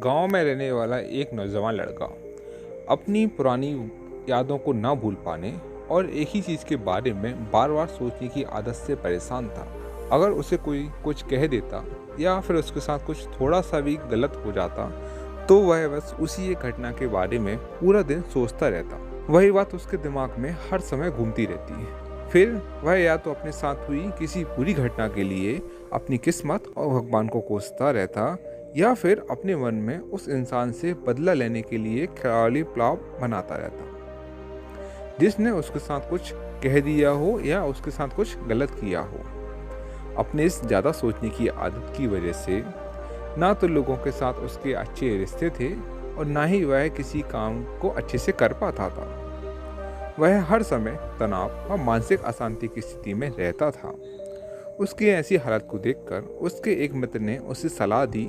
गांव में रहने वाला एक नौजवान लड़का अपनी पुरानी यादों को ना भूल पाने और एक ही चीज़ के बारे में बार बार सोचने की आदत से परेशान था। अगर उसे कोई कुछ कह देता या फिर उसके साथ कुछ थोड़ा सा भी गलत हो जाता तो वह बस उसी एक घटना के बारे में पूरा दिन सोचता रहता। वही बात उसके दिमाग में हर समय घूमती रहती है। फिर वह या तो अपने साथ हुई किसी बुरी घटना के लिए अपनी किस्मत और भगवान को कोसता रहता या फिर अपने मन में उस इंसान से बदला लेने के लिए ख्याली प्लान बनाता रहता जिसने उसके साथ कुछ कह दिया हो या उसके साथ कुछ गलत किया हो। अपने इस ज़्यादा सोचने की आदत की वजह से ना तो लोगों के साथ उसके अच्छे रिश्ते थे और ना ही वह किसी काम को अच्छे से कर पाता था। वह हर समय तनाव और मानसिक अशांति की स्थिति में रहता था। उसकी ऐसी हालत को देखकर उसके एक मित्र ने उसे सलाह दी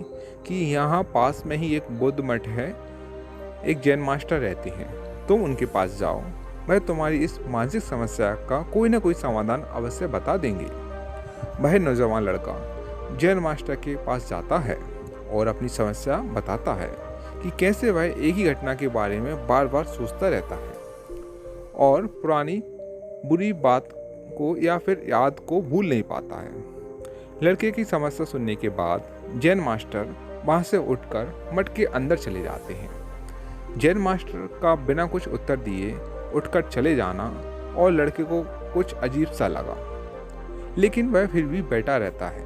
कि यहाँ पास में ही एक बौद्ध मठ है, एक जैन मास्टर रहते हैं, तुम उनके पास जाओ, वह तुम्हारी इस मानसिक समस्या का कोई ना कोई समाधान अवश्य बता देंगे। वह नौजवान लड़का जैन मास्टर के पास जाता है और अपनी समस्या बताता है कि कैसे वह एक ही घटना के बारे में बार बार सोचता रहता है और पुरानी बुरी बात को या फिर याद को भूल नहीं पाता है। लड़के की समस्या सुनने के बाद जैन मास्टर वहाँ से उठकर मठ के अंदर चले जाते हैं। जैन मास्टर का बिना कुछ उत्तर दिए उठकर चले जाना और लड़के को कुछ अजीब सा लगा, लेकिन वह फिर भी बैठा रहता है।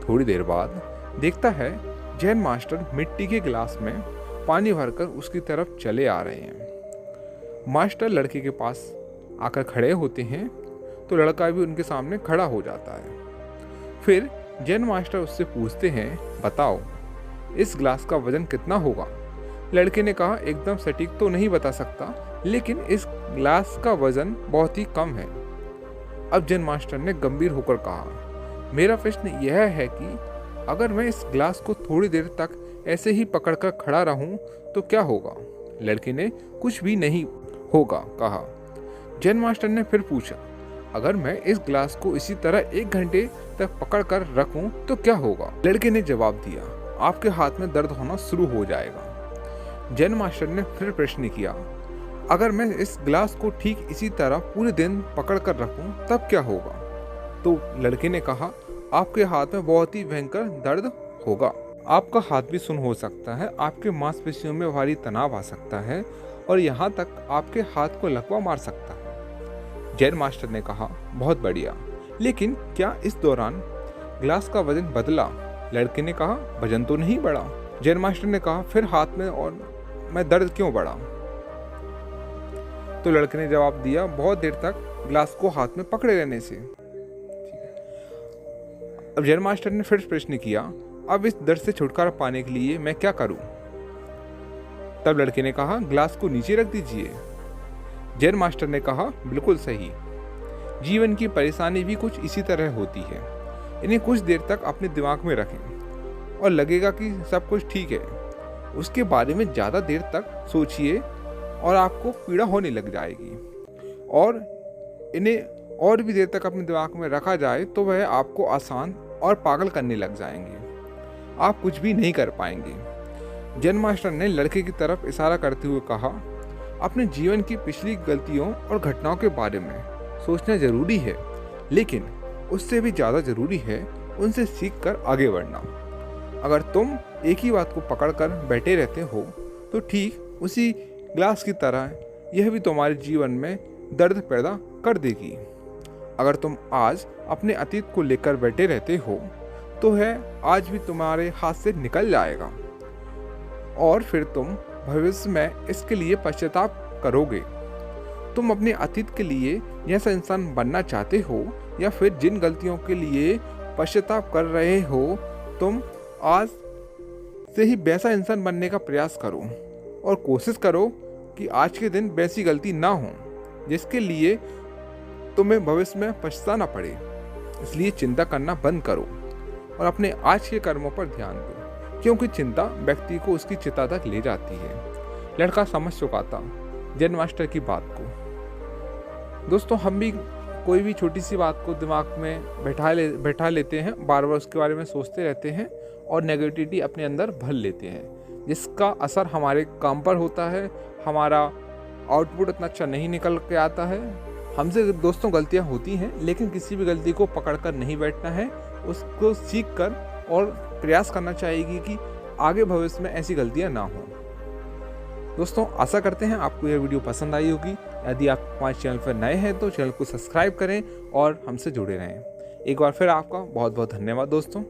थोड़ी देर बाद देखता है जैन मास्टर मिट्टी के गिलास में पानी भरकर उसकी तरफ चले आ रहे हैं। मास्टर लड़के के पास आकर खड़े होते हैं तो लड़का भी उनके सामने खड़ा हो जाता है। फिर जैन मास्टर उससे पूछते हैं, बताओ इस गिलास का वजन कितना होगा? लड़के ने कहा, एकदम सटीक तो नहीं बता सकता, लेकिन इस गिलास का वजन बहुत ही कम है। अब जैन मास्टर ने गंभीर होकर कहा, मेरा प्रश्न यह है कि अगर मैं इस गिलास को थोड़ी देर तक ऐसे ही पकड़कर खड़ा रहूं तो क्या होगा? लड़के ने कुछ भी नहीं होगा कहा। जैन मास्टर ने फिर पूछा, अगर मैं इस गिलास को इसी तरह 1 घंटे तक पकड़ कर रखूं तो क्या होगा? लड़के ने जवाब दिया, आपके हाथ में दर्द होना शुरू हो जाएगा। जैन मास्टर ने फिर प्रश्न किया, अगर मैं इस गिलास को ठीक इसी तरह पूरे दिन पकड़ कर रखूं तब क्या होगा? तो लड़के ने कहा, आपके हाथ में बहुत ही भयंकर दर्द होगा, आपका हाथ भी सुन्न हो सकता है, आपके मांसपेशियों में भारी तनाव आ सकता है और यहाँ तक आपके हाथ को लकवा मार सकता है। जैन मास्टर ने कहा, बहुत बढ़िया, लेकिन क्या इस दौरान गिलास का वजन बदला? लड़के ने कहा, वजन तो नहीं बढ़ा। जैन मास्टर ने कहा, फिर हाथ में और मैं दर्द क्यों बढ़ा? तो लड़के ने जवाब दिया, बहुत देर तक गिलास को हाथ में पकड़े रहने से। अब जैन मास्टर ने फिर प्रश्न किया, अब इस दर्द से छुटकारा पाने के लिए मैं क्या करूं? तब लड़के ने कहा, गिलास को नीचे रख दीजिए। जैन मास्टर ने कहा, बिल्कुल सही, जीवन की परेशानी भी कुछ इसी तरह होती है। इन्हें कुछ देर तक अपने दिमाग में रखें और लगेगा कि सब कुछ ठीक है। उसके बारे में ज़्यादा देर तक सोचिए और आपको पीड़ा होने लग जाएगी, और इन्हें और भी देर तक अपने दिमाग में रखा जाए तो वह आपको आसान और पागल करने लग जाएंगे, आप कुछ भी नहीं कर पाएंगे। जैन मास्टर ने लड़के की तरफ इशारा करते हुए कहा, अपने जीवन की पिछली गलतियों और घटनाओं के बारे में सोचना जरूरी है, लेकिन उससे भी ज़्यादा जरूरी है उनसे सीख कर आगे बढ़ना। अगर तुम एक ही बात को पकड़कर बैठे रहते हो तो ठीक उसी ग्लास की तरह यह भी तुम्हारे जीवन में दर्द पैदा कर देगी। अगर तुम आज अपने अतीत को लेकर बैठे रहते हो तो है आज भी तुम्हारे हाथ से निकल जाएगा और फिर तुम भविष्य में इसके लिए पश्चाताप करोगे। तुम अपने अतीत के लिए जैसा इंसान बनना चाहते हो या फिर जिन गलतियों के लिए पश्चाताप कर रहे हो, तुम आज से ही वैसा इंसान बनने का प्रयास करो और कोशिश करो कि आज के दिन वैसी गलती ना हो जिसके लिए तुम्हें भविष्य में पछताना पड़े। इसलिए चिंता करना बंद करो और अपने आज के कर्मों पर ध्यान दो, क्योंकि चिंता व्यक्ति को उसकी चिता तक ले जाती है। लड़का समझ चुका था जैन मास्टर की बात को। दोस्तों, हम भी कोई भी छोटी सी बात को दिमाग में बैठा लेते हैं, बार बार उसके बारे में सोचते रहते हैं और नेगेटिविटी अपने अंदर भर लेते हैं। जिसका असर हमारे काम पर होता है, हमारा आउटपुट इतना अच्छा नहीं निकल के आता है। हमसे दोस्तों गलतियां होती हैं, लेकिन किसी भी गलती को पकड़कर नहीं बैठना है, उसको सीख कर और प्रयास करना चाहिए कि आगे भविष्य में ऐसी गलतियां ना हों। दोस्तों आशा करते हैं आपको यह वीडियो पसंद आई होगी। यदि आप हमारे चैनल पर नए हैं तो चैनल को सब्सक्राइब करें और हमसे जुड़े रहें। एक बार फिर आपका बहुत बहुत धन्यवाद दोस्तों।